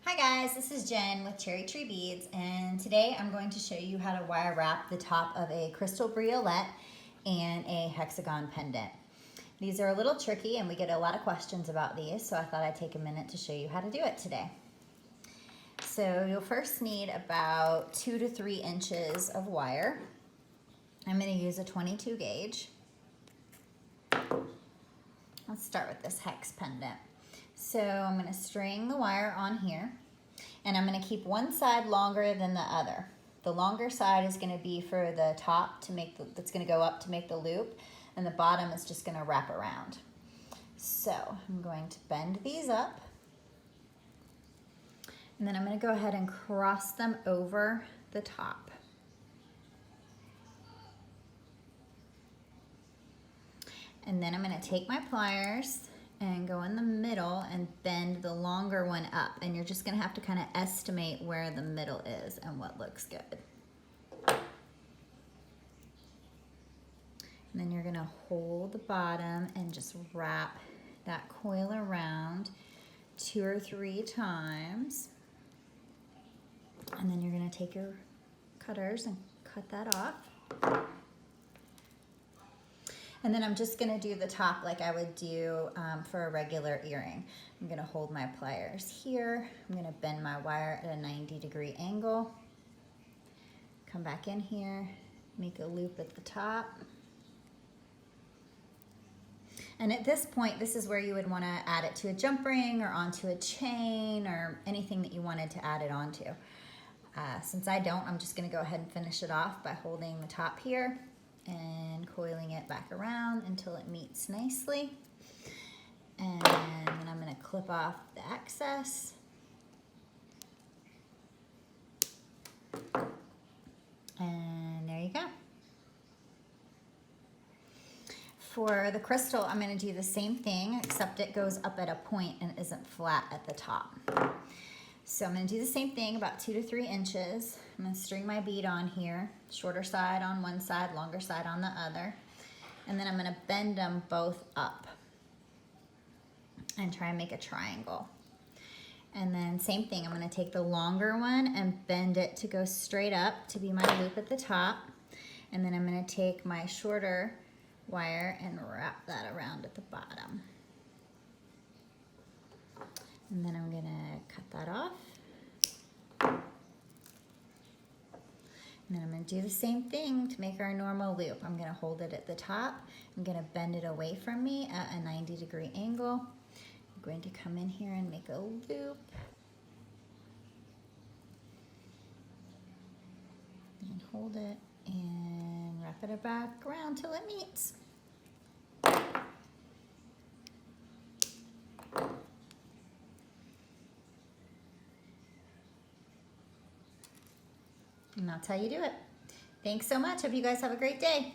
Hi guys, this is Jen with Cherry Tree Beads, and today I'm going to show you how to wire wrap the top of a crystal briolette and a hexagon pendant. These are a little tricky and we get a lot of questions about these, so I thought I'd take a minute to show you how to do it today. So you'll first need about 2 to 3 inches of wire. I'm going to use a 22 gauge. Let's start with this hex pendant. So I'm going to string the wire on here, and I'm going to keep one side longer than the other. The longer side is going to be for the top to make that's going to go up to make the loop, and the bottom is just going to wrap around. So I'm going to bend these up, and then I'm going to go ahead and cross them over the top. And then I'm going to take my pliers and go in the middle and bend the longer one up. And you're just gonna have to kind of estimate where the middle is and what looks good. And then you're gonna hold the bottom and just wrap that coil around 2 or 3 times. And then you're gonna take your cutters and cut that off. And then I'm just gonna do the top like I would do for a regular earring. I'm gonna hold my pliers here. I'm gonna bend my wire at a 90-degree angle. Come back in here, make a loop at the top. And at this point, this is where you would wanna add it to a jump ring or onto a chain or anything that you wanted to add it onto. Since I don't, I'm just gonna go ahead and finish it off by holding the top here and coiling it back around until it meets nicely. And then I'm going to clip off the excess. And there you go. For the crystal, I'm going to do the same thing, except it goes up at a point and isn't flat at the top. So I'm going to do the same thing, about 2 to 3 inches. I'm going to string my bead on here, shorter side on one side, longer side on the other. And then I'm going to bend them both up and try and make a triangle. And then same thing, I'm going to take the longer one and bend it to go straight up to be my loop at the top. And then I'm going to take my shorter wire and wrap that around at the bottom. And then I'm gonna cut that off. And then I'm gonna do the same thing to make our normal loop. I'm gonna hold it at the top. I'm gonna bend it away from me at a 90-degree angle. I'm going to come in here and make a loop. And hold it and wrap it back around till it meets. And that's how you do it. Thanks so much. Hope you guys have a great day.